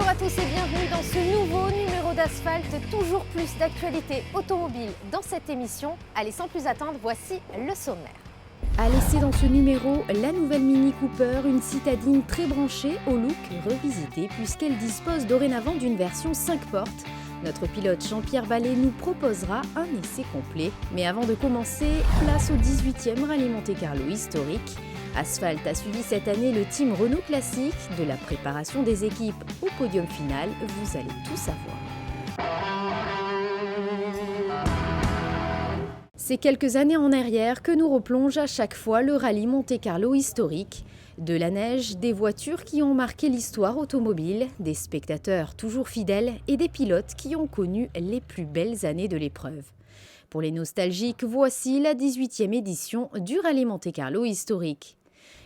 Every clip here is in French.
Bonjour à tous et bienvenue dans ce nouveau numéro d'Asphalte. Toujours plus d'actualités automobiles dans cette émission. Allez, sans plus attendre, voici le sommaire. À laisser dans ce numéro, la nouvelle Mini Cooper, une citadine très branchée au look revisité puisqu'elle dispose dorénavant d'une version 5 portes. Notre pilote Jean-Pierre Ballet nous proposera un essai complet. Mais avant de commencer, place au 18e Rallye Monte-Carlo historique. Asphalte a suivi cette année le team Renault Classique, de la préparation des équipes au podium final, vous allez tout savoir. C'est quelques années en arrière que nous replonge à chaque fois le rallye Monte-Carlo historique. De la neige, des voitures qui ont marqué l'histoire automobile, des spectateurs toujours fidèles et des pilotes qui ont connu les plus belles années de l'épreuve. Pour les nostalgiques, voici la 18e édition du rallye Monte-Carlo historique.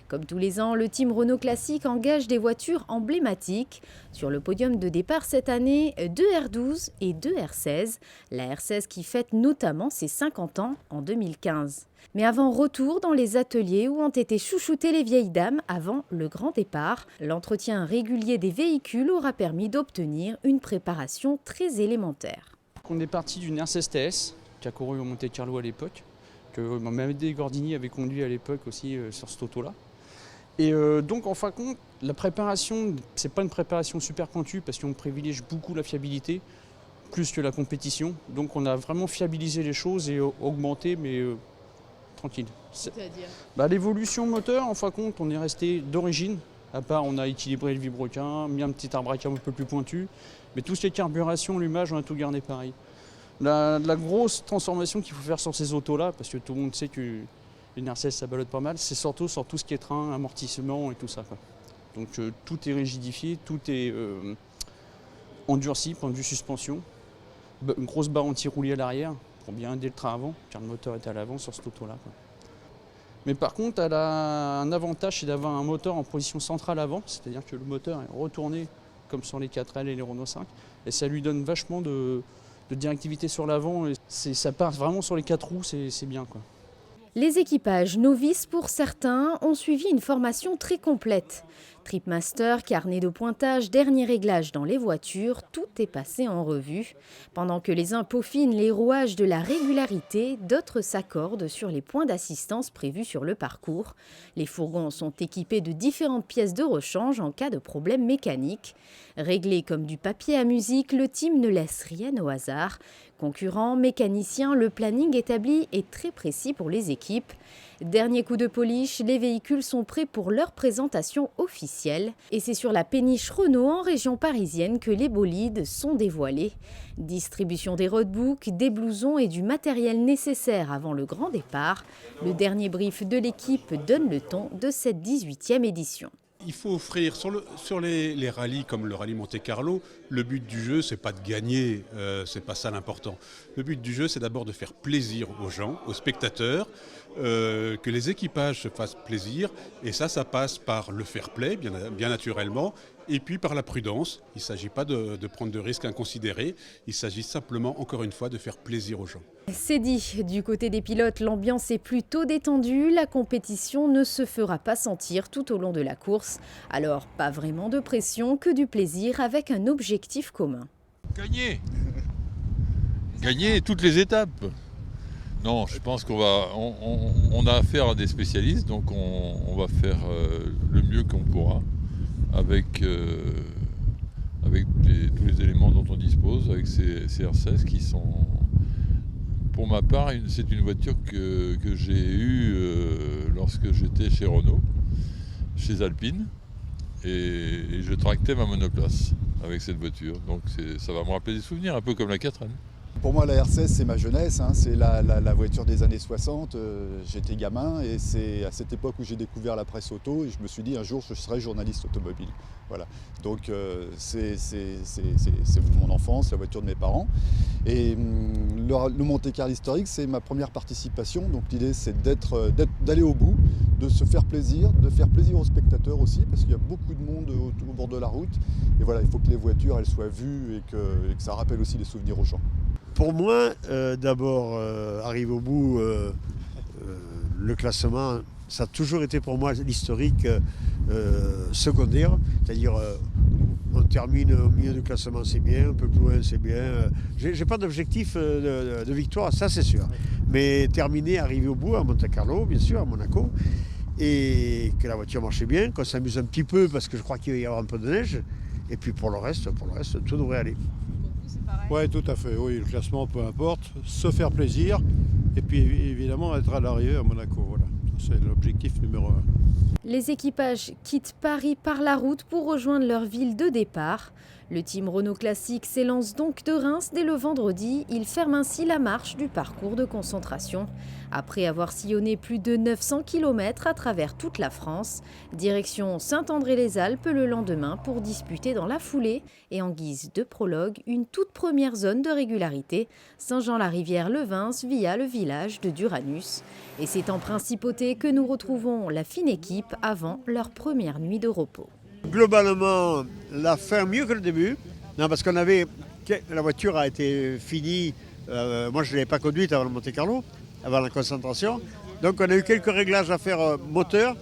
Comme tous les ans, le team Renault Classique engage des voitures emblématiques. Sur le podium de départ cette année, 2 R12 et 2 R16. La R16 qui fête notamment ses 50 ans en 2015. Mais avant retour dans les ateliers où ont été chouchoutées les vieilles dames avant le grand départ, l'entretien régulier des véhicules aura permis d'obtenir une préparation très élémentaire. On est parti d'une R16 TS qui a couru au Monte-Carlo à l'époque, que Mamadé Gordini avait conduit à l'époque aussi sur cette auto-là. Et donc en fin de compte, la préparation, c'est pas une préparation super pointue parce qu'on privilégie beaucoup la fiabilité plus que la compétition. Donc on a vraiment fiabilisé les choses et augmenté, mais tranquille. C'est-à-dire L'évolution moteur, en fin de compte, on est resté d'origine. À part, on a équilibré le vilebrequin, mis un petit arbre à canon un peu plus pointu. Mais tout ce qui est carburation, allumage, on a tout gardé pareil. La grosse transformation qu'il faut faire sur ces autos-là, parce que tout le monde sait qu'une R16 ça ballotte pas mal, c'est surtout sur tout ce qui est train, amortissement et tout ça, quoi. Donc tout est rigidifié, tout est endurci, point de vue suspension. Une grosse barre anti-roulis à l'arrière pour bien aider le train avant, car le moteur est à l'avant sur cette auto-là, quoi. Mais par contre, elle a un avantage, c'est d'avoir un moteur en position centrale avant, c'est-à-dire que le moteur est retourné comme sur les 4L et les Renault 5, et ça lui donne vachement de directivité sur l'avant. Ça part vraiment sur les 4 roues, c'est bien, quoi. Les équipages novices, pour certains, ont suivi une formation très complète. Tripmaster, carnet de pointage, dernier réglage dans les voitures, tout est passé en revue. Pendant que les uns peaufinent les rouages de la régularité, d'autres s'accordent sur les points d'assistance prévus sur le parcours. Les fourgons sont équipés de différentes pièces de rechange en cas de problème mécanique. Réglé comme du papier à musique, le team ne laisse rien au hasard. Concurrents, mécaniciens, le planning établi est très précis pour les équipes. Dernier coup de polish, les véhicules sont prêts pour leur présentation officielle. Et c'est sur la péniche Renault en région parisienne que les bolides sont dévoilés. Distribution des roadbooks, des blousons et du matériel nécessaire avant le grand départ. Le dernier brief de l'équipe donne le ton de cette 18e édition. Il faut offrir sur les rallyes comme le rallye Monte-Carlo, le but du jeu, c'est pas de gagner, c'est pas ça l'important. Le but du jeu, c'est d'abord de faire plaisir aux gens, aux spectateurs, que les équipages se fassent plaisir, et ça passe par le fair play, bien naturellement, et puis par la prudence. Il ne s'agit pas de prendre de risques inconsidérés, il s'agit simplement, encore une fois, de faire plaisir aux gens. C'est dit, du côté des pilotes, l'ambiance est plutôt détendue, la compétition ne se fera pas sentir tout au long de la course. Alors, pas vraiment de pression, que du plaisir avec un objectif commun. Gagner toutes les étapes. Non, je pense qu'on a affaire à des spécialistes, donc on va faire le mieux qu'on pourra avec tous les éléments dont on dispose, avec ces R16 qui sont... Pour ma part, c'est une voiture que j'ai eue lorsque j'étais chez Renault, chez Alpine, et je tractais ma monoplace avec cette voiture. Donc ça va me rappeler des souvenirs, un peu comme la 4L. Pour moi, la R16, c'est ma jeunesse, hein. C'est la voiture des années 60. J'étais gamin et c'est à cette époque où j'ai découvert la presse auto et je me suis dit un jour je serai journaliste automobile. Voilà. Donc c'est mon enfance, la voiture de mes parents. Et le Monte-Carlo historique, c'est ma première participation. Donc l'idée, c'est d'aller au bout, de se faire plaisir, de faire plaisir aux spectateurs aussi, parce qu'il y a beaucoup de monde au bord de la route. Et voilà, il faut que les voitures elles soient vues et que ça rappelle aussi des souvenirs aux gens. Pour moi, d'abord, arrive au bout, le classement, ça a toujours été pour moi l'historique secondaire, c'est-à-dire on termine au milieu du classement, c'est bien, un peu plus loin, c'est bien. J'ai pas d'objectif de victoire, ça c'est sûr. Mais terminer, arriver au bout, à Monte-Carlo, bien sûr, à Monaco, et que la voiture marchait bien, qu'on s'amuse un petit peu, parce que je crois qu'il va y avoir un peu de neige. Et puis pour le reste, tout devrait aller. Oui, tout à fait. Oui, le classement, peu importe. Se faire plaisir. Et puis évidemment, être à l'arrivée à Monaco. Voilà. C'est l'objectif numéro 1. Les équipages quittent Paris par la route pour rejoindre leur ville de départ. Le team Renault Classique s'élance donc de Reims dès le vendredi. Il ferme ainsi la marche du parcours de concentration. Après avoir sillonné plus de 900 km à travers toute la France, direction Saint-André-les-Alpes le lendemain pour disputer dans la foulée et en guise de prologue une toute première zone de régularité, Saint-Jean-la-Rivière-le-Vins via le village de Duranus. Et c'est en Principauté que nous retrouvons la fine équipe avant leur première nuit de repos. Globalement, la fin mieux que le début. Non, parce qu'on avait. La voiture a été finie. Moi, je ne l'avais pas conduite avant le Monte-Carlo, avant la concentration. Donc, on a eu quelques réglages à faire moteur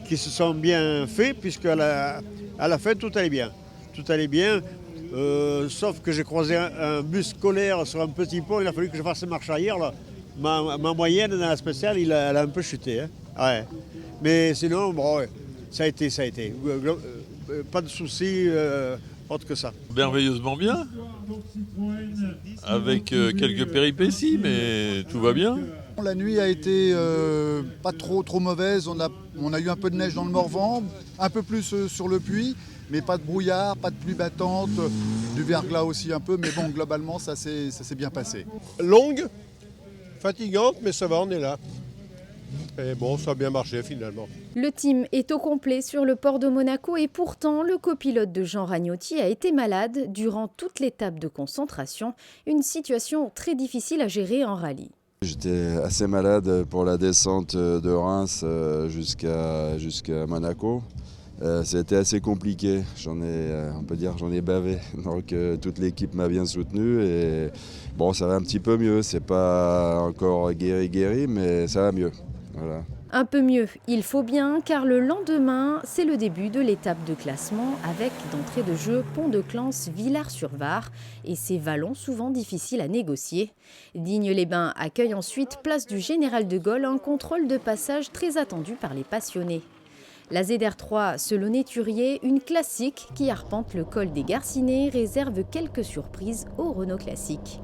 qui se sont bien faits, puisque à la fin, tout allait bien. Tout allait bien, sauf que j'ai croisé un bus scolaire sur un petit pont. Il a fallu que je fasse marche arrière. Là. Ma moyenne dans la spéciale, elle a un peu chuté. Hein. Ouais. Mais sinon, bon, ouais, ça a été. Pas de soucis autre que ça. Merveilleusement bien, avec quelques péripéties, mais tout va bien. La nuit a été pas trop mauvaise, on a eu un peu de neige dans le Morvan, un peu plus sur le Puy, mais pas de brouillard, pas de pluie battante, du verglas aussi un peu, mais bon, globalement ça s'est bien passé. Longue, fatigante, mais ça va, on est là. Et bon, ça a bien marché finalement. Le team est au complet sur le port de Monaco et pourtant le copilote de Jean Ragnotti a été malade durant toute l'étape de concentration, une situation très difficile à gérer en rallye. J'étais assez malade pour la descente de Reims jusqu'à Monaco. C'était assez compliqué, j'en ai bavé, donc toute l'équipe m'a bien soutenu et bon, ça va un petit peu mieux, c'est pas encore guéri, mais ça va mieux. Voilà. Un peu mieux, il faut bien, car le lendemain, c'est le début de l'étape de classement avec d'entrée de jeu Pont-de-Clans, Villars-sur-Var et ses vallons souvent difficiles à négocier. Digne-les-Bains accueille ensuite place du Général de Gaulle, un contrôle de passage très attendu par les passionnés. La ZR3 Selonnet-Thurier, une classique qui arpente le col des Garcinets, réserve quelques surprises au Renault Classique.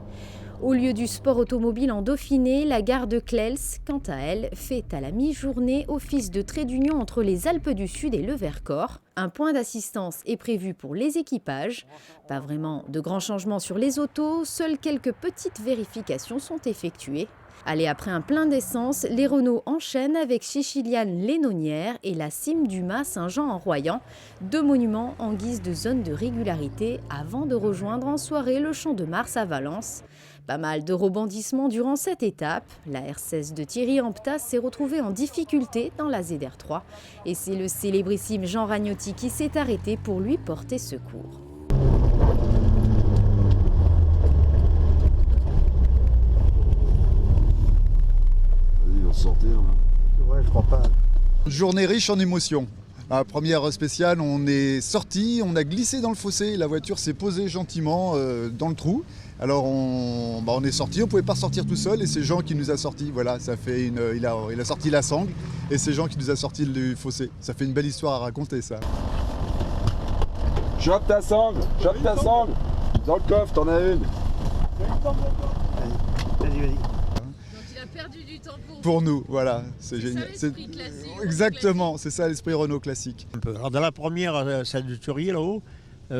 Au lieu du sport automobile en Dauphiné, la gare de Clels, quant à elle, fait à la mi-journée office de trait d'union entre les Alpes du Sud et le Vercors. Un point d'assistance est prévu pour les équipages. Pas vraiment de grands changements sur les autos, seules quelques petites vérifications sont effectuées. Allez, après un plein d'essence, les Renault enchaînent avec Chichiliane-Lénonière et la cime du Mât Saint-Jean-en-Royan, deux monuments en guise de zone de régularité avant de rejoindre en soirée le Champ de Mars à Valence. Pas mal de rebondissements durant cette étape. La R16 de Thierry Amptas s'est retrouvée en difficulté dans la ZR3 et c'est le célébrissime Jean Ragnotti qui s'est arrêté pour lui porter secours. Sortir, là. Ouais, je crois pas. Journée riche en émotions. La première spéciale, on est sorti, on a glissé dans le fossé, la voiture s'est posée gentiment dans le trou. Alors on est sorti, on ne pouvait pas sortir tout seul et c'est Jean qui nous a sorti. Voilà, ça fait il a sorti la sangle et c'est Jean qui nous a sorti du fossé. Ça fait une belle histoire à raconter ça. Chope ta sangle. Dans le coffre, t'en as une. Vas-y. Perdu du temps Pour nous, voilà, c'est génial. Ça, l'esprit classique. Exactement, c'est ça l'esprit Renault classique. Alors dans la première, celle du Thurier là-haut, on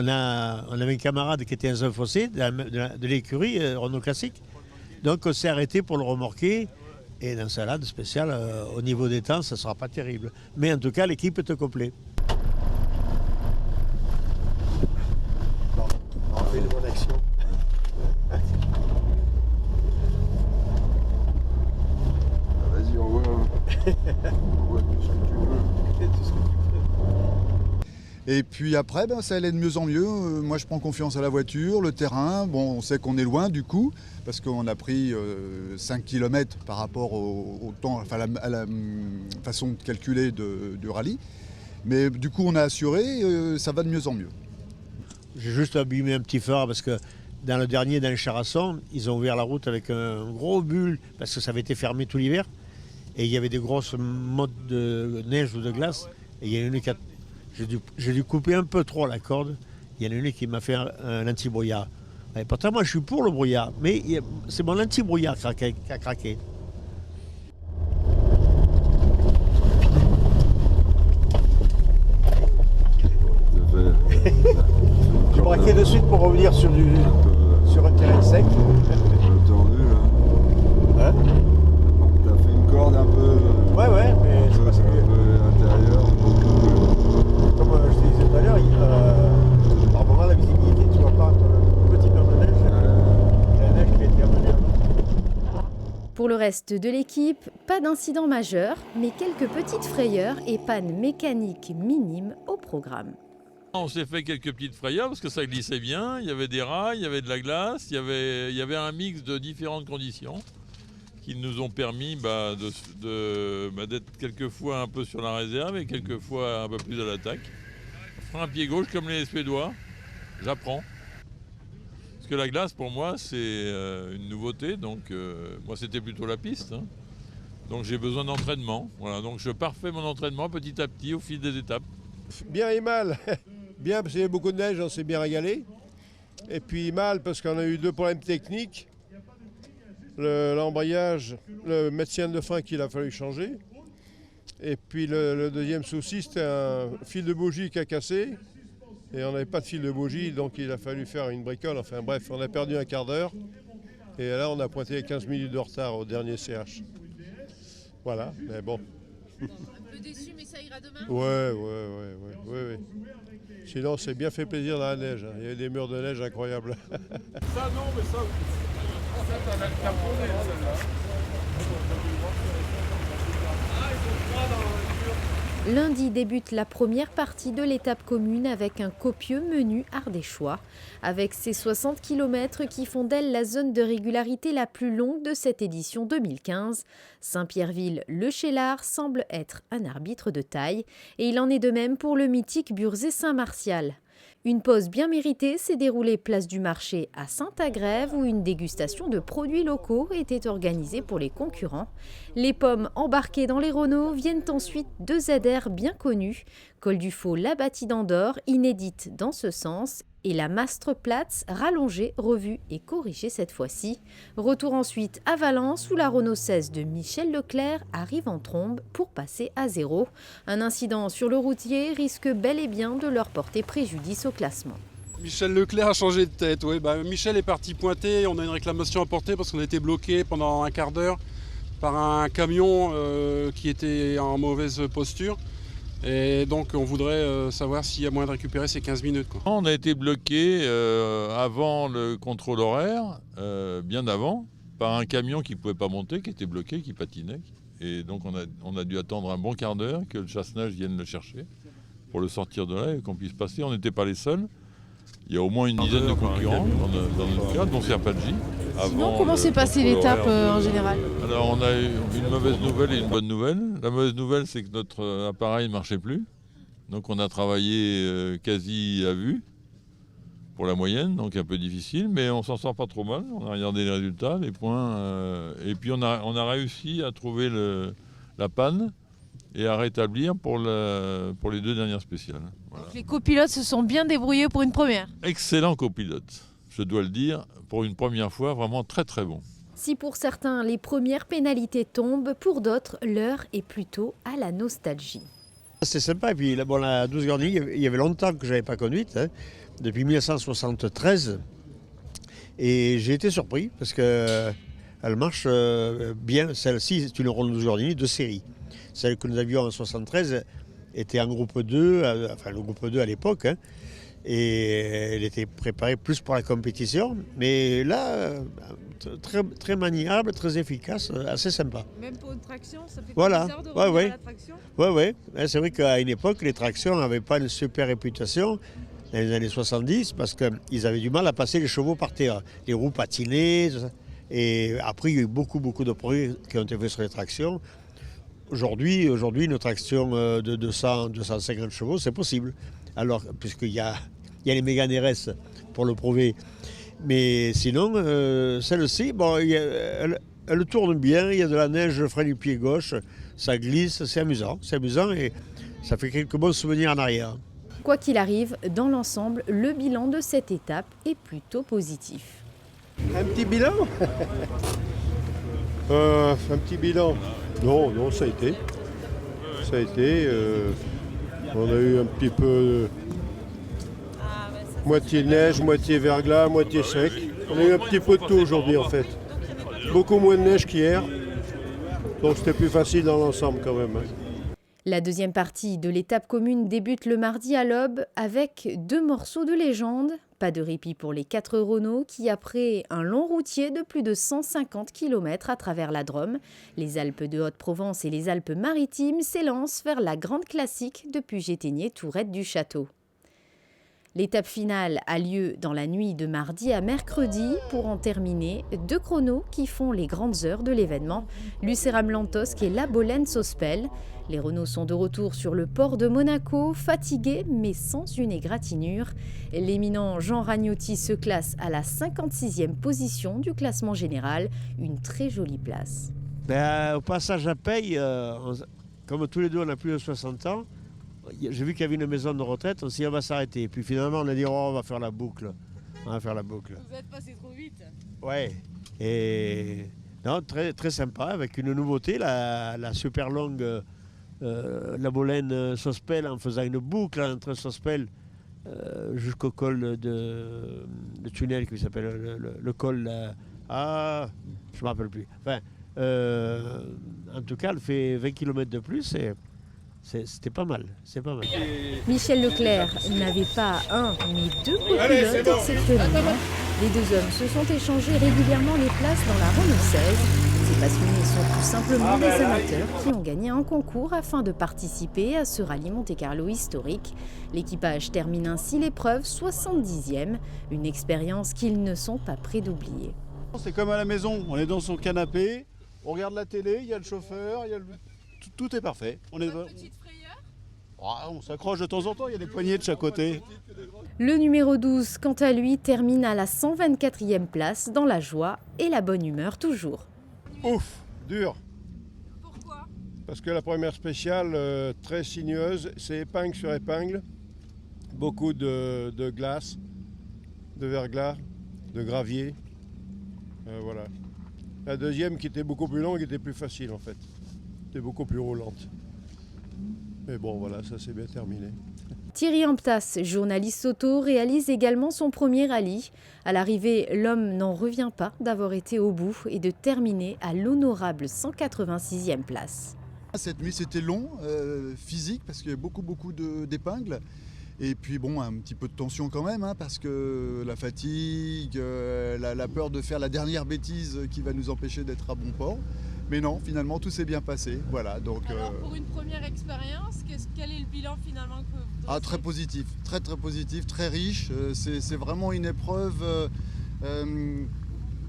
avait un camarade qui était dans un fossé de l'écurie Renault Classique. Donc on s'est arrêté pour le remorquer. Et dans sa lade spéciale, au niveau des temps, ça ne sera pas terrible. Mais en tout cas, l'équipe est au complet. Bon, on fait une bonne action. Vas-y, on voit tout ce que tu veux. Et puis après, ça allait de mieux en mieux. Moi, je prends confiance à la voiture, le terrain. Bon, on sait qu'on est loin du coup, parce qu'on a pris 5 km par rapport au temps, enfin, à la façon de calculer du rallye. Mais du coup, on a assuré, ça va de mieux en mieux. J'ai juste abîmé un petit phare parce que dans le dernier, dans les Charassons, ils ont ouvert la route avec un gros bulle parce que ça avait été fermé tout l'hiver. Et il y avait des grosses mottes de neige ou de glace. Et il y en a une qui a... J'ai dû couper un peu trop la corde. Il y en a une qui m'a fait un anti-brouillard. Et pourtant, moi, je suis pour le brouillard. Mais c'est mon anti-brouillard qui a craqué. J'ai braqué de suite pour revenir sur un terrain sec. Tendu là. Hein? T'as fait une corde un peu. Ouais, mais c'est parce que, un peu intérieur. comme je te disais tout à l'heure, par moment, la visibilité, tu vois pas un petit peu de neige. La neige qui a été amenée avant. Pour le reste de l'équipe, pas d'incident majeur, mais quelques petites frayeurs et pannes mécaniques minimes au programme. On s'est fait quelques petites frayeurs parce que ça glissait bien, il y avait des rails, il y avait de la glace, il y avait un mix de différentes conditions qui nous ont permis d'être quelquefois un peu sur la réserve et quelquefois un peu plus à l'attaque. Un pied gauche comme les Suédois, j'apprends. Parce que la glace pour moi c'est une nouveauté, donc moi c'était plutôt la piste. Hein. Donc j'ai besoin d'entraînement. Voilà, donc je parfais mon entraînement petit à petit au fil des étapes. Bien et mal. Bien parce qu'il y avait beaucoup de neige, on s'est bien régalé. Et puis mal parce qu'on a eu 2 problèmes techniques. L'embrayage, le médecin de frein qu'il a fallu changer. Et puis le deuxième souci, c'était un fil de bougie qui a cassé. Et on n'avait pas de fil de bougie, donc il a fallu faire une bricole. Enfin bref, on a perdu un quart d'heure. Et là, on a pointé 15 minutes de retard au dernier CH. Voilà, mais bon. Un peu déçu, mais ça ira demain. Ouais. Sinon, c'est bien fait plaisir dans la neige. Hein. Il y a des murs de neige incroyables. Ça non, mais ça t'as prôné celle-là. Lundi débute la première partie de l'étape commune avec un copieux menu ardéchois. Avec ses 60 km qui font d'elle la zone de régularité la plus longue de cette édition 2015, Saint-Pierreville-le Chélard semble être un arbitre de taille. Et il en est de même pour le mythique Burzet-Saint-Martial. Une pause bien méritée s'est déroulée place du marché à Saint-Agrève où une dégustation de produits locaux était organisée pour les concurrents. Les pommes embarquées dans les Renault viennent ensuite de ZR bien connus, Col du Faux la bâtie d'Andorre, inédite dans ce sens, et la Masterplatz rallongée, revue et corrigée cette fois-ci. Retour ensuite à Valence où la Renault 16 de Michel Leclerc arrive en trombe pour passer à 0. Un incident sur le routier risque bel et bien de leur porter préjudice au classement. Michel Leclerc a changé de tête. Oui, Michel est parti pointer, on a une réclamation à porter parce qu'on a été bloqué pendant un quart d'heure par un camion qui était en mauvaise posture. Et donc on voudrait savoir s'il y a moyen de récupérer ces 15 minutes. Quoi. On a été bloqué avant le contrôle horaire, bien avant, par un camion qui ne pouvait pas monter, qui était bloqué, qui patinait. Et donc on a dû attendre un bon quart d'heure que le chasse-neige vienne le chercher pour le sortir de là et qu'on puisse passer. On n'était pas les seuls. Il y a au moins une dizaine de concurrents dans notre cas, dont Serpaggi. Sinon, comment s'est passée l'étape en général? Alors, on a eu une mauvaise nouvelle et une bonne nouvelle. La mauvaise nouvelle, c'est que notre appareil ne marchait plus. Donc, on a travaillé quasi à vue pour la moyenne, donc un peu difficile, mais on s'en sort pas trop mal. On a regardé les résultats, les points, et puis on a réussi à trouver la panne et à rétablir pour les 2 dernières spéciales. Voilà. Les copilotes se sont bien débrouillés pour une première. Excellent copilote, je dois le dire, pour une première fois, vraiment très très bon. Si pour certains les premières pénalités tombent, pour d'autres l'heure est plutôt à la nostalgie. C'est sympa, et puis la 12 Gorny, il y avait longtemps que je n'avais pas conduite, hein, depuis 1973. Et j'ai été surpris parce qu'elle marche bien. Celle-ci, c'est une Renault 12 Gorny de série. Celle que nous avions en 1973 était en groupe 2, enfin le groupe 2 à l'époque, hein, et elle était préparée plus pour la compétition, mais là, très, très maniable, très efficace, assez sympa. Même pour une traction, ça fait voilà. bizarre de revenir à la traction. Oui. C'est vrai qu'à une époque, les tractions n'avaient pas une super réputation dans les années 70 parce qu'ils avaient du mal à passer les chevaux par terre, les roues patinaient, tout ça. Et après, il y a eu beaucoup de progrès qui ont été faits sur les tractions. Aujourd'hui, une traction de 200-250 chevaux, c'est possible. Alors, puisqu'il y a les Mégane RS pour le prouver. Mais sinon, celle-ci, bon, elle tourne bien, il y a de la neige, je freine du pied gauche, ça glisse, c'est amusant et ça fait quelques bons souvenirs en arrière. Quoi qu'il arrive, dans l'ensemble, le bilan de cette étape est plutôt positif. Un petit bilan Un petit bilan. Non, ça a été. On a eu un petit peu moitié neige, moitié verglas, moitié sec. On a eu un petit peu de tout aujourd'hui en fait. Beaucoup moins de neige qu'hier. Donc c'était plus facile dans l'ensemble quand même. La deuxième partie de l'étape commune débute le mardi à l'aube avec 2 morceaux de légende. Pas de répit pour les 4 Renault qui, après un long routier de plus de 150 km à travers la Drôme, les Alpes de Haute-Provence et les Alpes-Maritimes, s'élancent vers la grande classique de Puget-Théniers-Tourette du Château. L'étape finale a lieu dans la nuit de mardi à mercredi pour en terminer 2 chronos qui font les grandes heures de l'événement, Lucéram Lantosque et La Bolène-Sospel. Les Renault sont de retour sur le port de Monaco, fatigués mais sans une égratignure. L'éminent Jean Ragnotti se classe à la 56e position du classement général, une très jolie place. Au passage à Paye, comme tous les deux on a plus de 60 ans, j'ai vu qu'il y avait une maison de retraite, on s'est dit on va s'arrêter. Puis finalement on a dit on va faire la boucle. Vous êtes passé trop vite. Ouais. Et non, très, très sympa, avec une nouveauté, la super longue La Bolène-Sospel, en faisant une boucle entre Sospel jusqu'au col de tunnel qui s'appelle le col. Je ne me rappelle plus. Enfin, en tout cas, elle fait 20 km de plus et c'était pas mal. Michel Leclerc n'avait pas un, mais 2 copilotes exceptionnellement. Les 2 hommes se sont échangés régulièrement les places dans la Renault 16. Ces passionnés sont tout simplement des amateurs qui ont gagné un concours afin de participer à ce rallye Monte-Carlo historique. L'équipage termine ainsi l'épreuve 70e, une expérience qu'ils ne sont pas prêts d'oublier. C'est comme à la maison, on est dans son canapé, on regarde la télé, il y a le chauffeur, tout est parfait. Petite frayeur. On s'accroche de temps en temps, il y a des poignées de chaque côté. Le numéro 12, quant à lui, termine à la 124e place dans la joie et la bonne humeur toujours. Ouf, dur. Pourquoi? Parce que la première spéciale, très sinueuse, c'est épingle sur épingle. Beaucoup de glace, de verglas, de gravier. Voilà. La deuxième qui était beaucoup plus longue était plus facile en fait. Était beaucoup plus roulante. Mais bon voilà, ça s'est bien terminé. Thierry Amptas, journaliste auto, réalise également son premier rallye. À l'arrivée, l'homme n'en revient pas d'avoir été au bout et de terminer à l'honorable 186e place. Cette nuit c'était long, physique, parce qu'il y a beaucoup d'épingles. Et puis bon, un petit peu de tension quand même, parce que la fatigue, la peur de faire la dernière bêtise qui va nous empêcher d'être à bon port. Mais non, finalement tout s'est bien passé. Voilà, donc, alors pour une première expérience, quel est le bilan finalement que vous dressez? Très positif, très positif, très riche. C'est vraiment une épreuve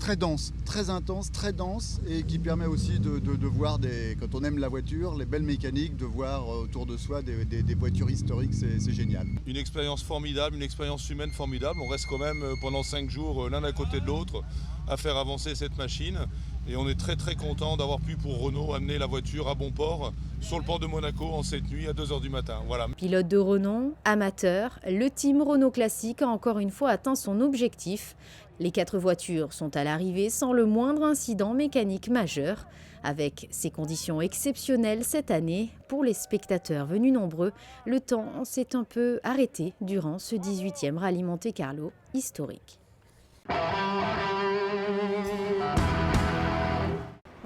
très dense, très intense, très dense et qui permet aussi de voir, quand on aime la voiture, les belles mécaniques, de voir autour de soi des voitures historiques, c'est génial. Une expérience formidable, une expérience humaine formidable. On reste quand même pendant 5 jours l'un à côté de l'autre à faire avancer cette machine. Et on est très content d'avoir pu pour Renault amener la voiture à bon port sur le port de Monaco en cette nuit à 2 h du matin. Voilà. Pilote de Renault, amateur, le team Renault Classique a encore une fois atteint son objectif. Les 4 voitures sont à l'arrivée sans le moindre incident mécanique majeur. Avec ces conditions exceptionnelles cette année, pour les spectateurs venus nombreux, le temps s'est un peu arrêté durant ce 18e rallye Monte-Carlo historique.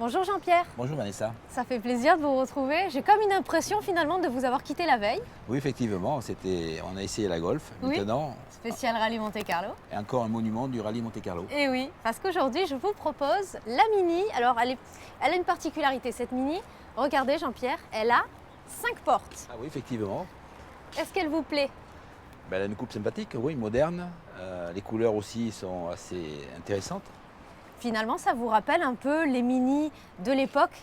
Bonjour Jean-Pierre. Bonjour Vanessa. Ça fait plaisir de vous retrouver. J'ai comme une impression finalement de vous avoir quitté la veille. Oui, effectivement, on a essayé la Golf. Oui. Maintenant, spécial rallye Monte-Carlo. Et encore un monument du rallye Monte-Carlo. Et oui, parce qu'aujourd'hui je vous propose la Mini. Alors elle a une particularité cette Mini. Regardez Jean-Pierre, elle a 5 portes. Ah oui, effectivement. Est-ce qu'elle vous plaît? Elle a une coupe sympathique, oui, moderne. Les couleurs aussi sont assez intéressantes. Finalement, ça vous rappelle un peu les Mini de l'époque,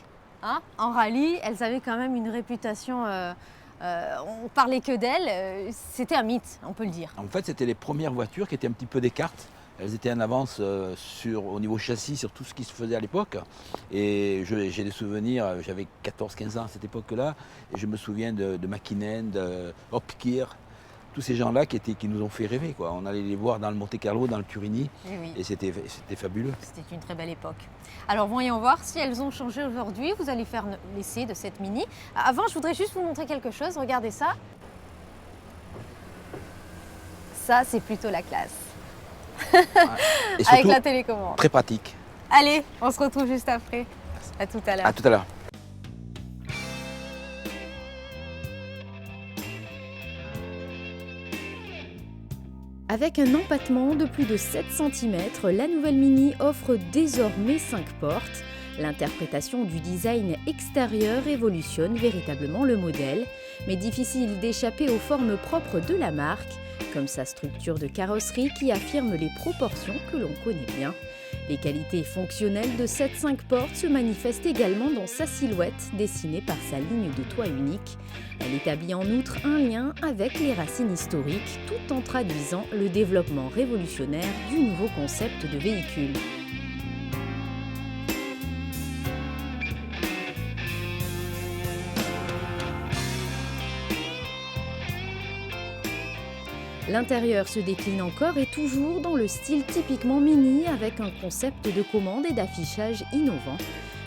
Hein, en rallye, elles avaient quand même une réputation, on parlait que d'elles, c'était un mythe, on peut le dire. En fait, c'était les premières voitures qui étaient un petit peu des cartes. Elles étaient en avance au niveau châssis sur tout ce qui se faisait à l'époque. Et j'ai des souvenirs, j'avais 14-15 ans à cette époque-là, et je me souviens de Mäkinen, de Hopkir, tous ces gens-là qui nous ont fait rêver, quoi. On allait les voir dans le Monte-Carlo, dans le Turini, et c'était fabuleux. C'était une très belle époque. Alors voyons voir si elles ont changé aujourd'hui. Vous allez faire l'essai de cette Mini. Avant, je voudrais juste vous montrer quelque chose. Regardez ça. Ça, c'est plutôt la classe. Et surtout, avec la télécommande. Très pratique. Allez, on se retrouve juste après. À tout à l'heure. À tout à l'heure. Avec un empattement de plus de 7 cm, la nouvelle Mini offre désormais 5 portes. L'interprétation du design extérieur révolutionne véritablement le modèle, mais difficile d'échapper aux formes propres de la marque, comme sa structure de carrosserie qui affirme les proportions que l'on connaît bien. Les qualités fonctionnelles de cette 5 portes se manifestent également dans sa silhouette, dessinée par sa ligne de toit unique. Elle établit en outre un lien avec les racines historiques, tout en traduisant le développement révolutionnaire du nouveau concept de véhicule. L'intérieur se décline encore et toujours dans le style typiquement Mini avec un concept de commande et d'affichage innovant.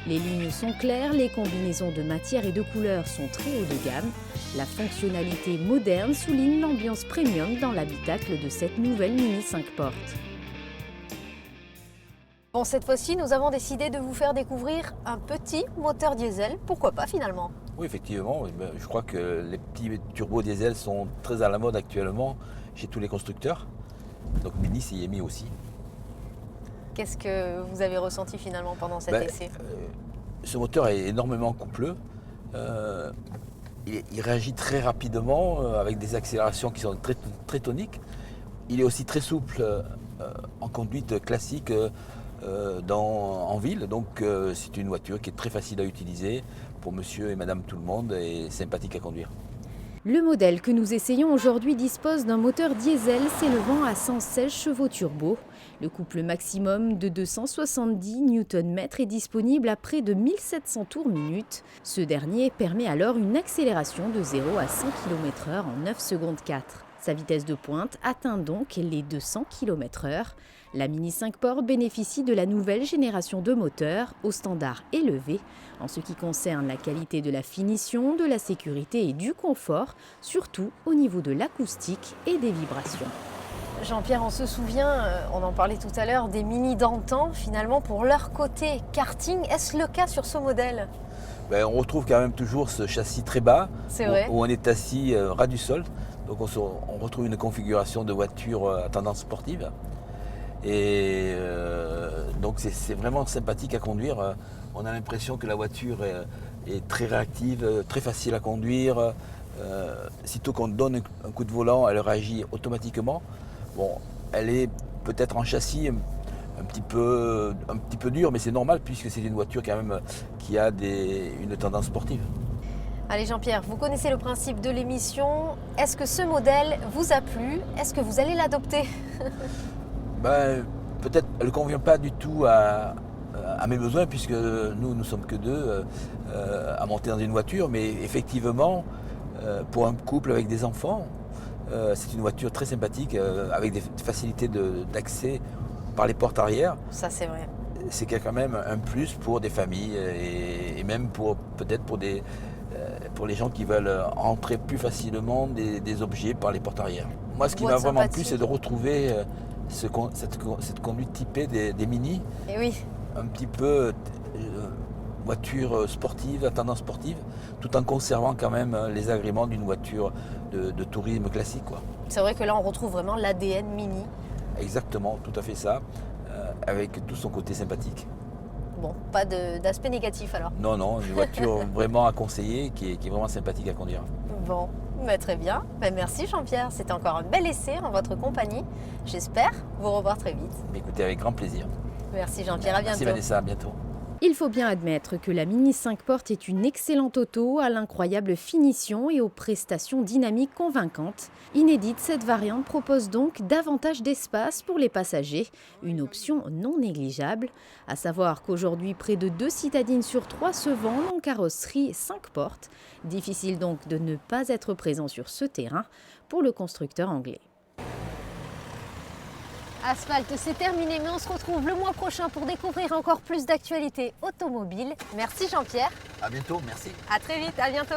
Les lignes sont claires, les combinaisons de matières et de couleurs sont très haut de gamme. La fonctionnalité moderne souligne l'ambiance premium dans l'habitacle de cette nouvelle Mini 5 portes. Bon, cette fois-ci, nous avons décidé de vous faire découvrir un petit moteur diesel. Pourquoi pas finalement? Oui, effectivement. Je crois que les petits turbos diesel sont très à la mode actuellement chez tous les constructeurs. Donc Mini s'y est mis aussi. Qu'est-ce que vous avez ressenti finalement pendant cet essai? Ce moteur est énormément coupleux. Il réagit très rapidement avec des accélérations qui sont très toniques. Il est aussi très souple en conduite classique en ville. Donc c'est une voiture qui est très facile à utiliser pour monsieur et madame tout le monde et sympathique à conduire. Le modèle que nous essayons aujourd'hui dispose d'un moteur diesel s'élevant à 116 chevaux turbo. Le couple maximum de 270 Nm est disponible à près de 1700 tours minute. Ce dernier permet alors une accélération de 0 à 100 km/h en 9 secondes 4. Sa vitesse de pointe atteint donc les 200 km/h. La Mini 5 portes bénéficie de la nouvelle génération de moteurs au standard élevé en ce qui concerne la qualité de la finition, de la sécurité et du confort, surtout au niveau de l'acoustique et des vibrations. Jean-Pierre, on se souvient, on en parlait tout à l'heure, des Mini d'antan, finalement pour leur côté karting. Est-ce le cas sur ce modèle? On retrouve quand même toujours ce châssis très bas, où on est assis ras du sol. Donc on retrouve une configuration de voiture à tendance sportive. Et donc c'est vraiment sympathique à conduire. On a l'impression que la voiture est très réactive, très facile à conduire. Sitôt qu'on donne un coup de volant, elle réagit automatiquement. Bon, elle est peut-être en châssis un petit peu dure, mais c'est normal puisque c'est une voiture quand même qui a une tendance sportive. Allez Jean-Pierre, vous connaissez le principe de l'émission. Est-ce que ce modèle vous a plu? Est-ce que vous allez l'adopter? Peut-être elle ne convient pas du tout à mes besoins puisque nous ne sommes que deux à monter dans une voiture, mais effectivement pour un couple avec des enfants, c'est une voiture très sympathique avec des facilités d'accès par les portes arrière. Ça c'est vrai. C'est quand même un plus pour des familles et même peut-être pour les gens qui veulent entrer plus facilement des objets par les portes arrière. Moi ce qui m'a vraiment plu, c'est de retrouver cette conduite typée des Mini. Et oui. Un petit peu voiture sportive, à tendance sportive, tout en conservant quand même les agréments d'une voiture de tourisme classique, quoi. C'est vrai que là on retrouve vraiment l'ADN Mini. Exactement, tout à fait ça, avec tout son côté sympathique. Bon, pas d'aspect négatif alors? Non, une voiture vraiment à conseiller, qui est vraiment sympathique à conduire. Bon, très bien. Merci Jean-Pierre, c'était encore un bel essai en votre compagnie. J'espère vous revoir très vite. Écoutez, avec grand plaisir. Merci Jean-Pierre, à bientôt. Merci Vanessa, à bientôt. Il faut bien admettre que la Mini 5 portes est une excellente auto à l'incroyable finition et aux prestations dynamiques convaincantes. Inédite, cette variante propose donc davantage d'espace pour les passagers, une option non négligeable. À savoir qu'aujourd'hui, près de 2 citadines sur 3 se vendent en carrosserie 5 portes. Difficile donc de ne pas être présent sur ce terrain pour le constructeur anglais. Asphalt, c'est terminé, mais on se retrouve le mois prochain pour découvrir encore plus d'actualités automobiles. Merci Jean-Pierre. À bientôt, merci. À très vite, à bientôt.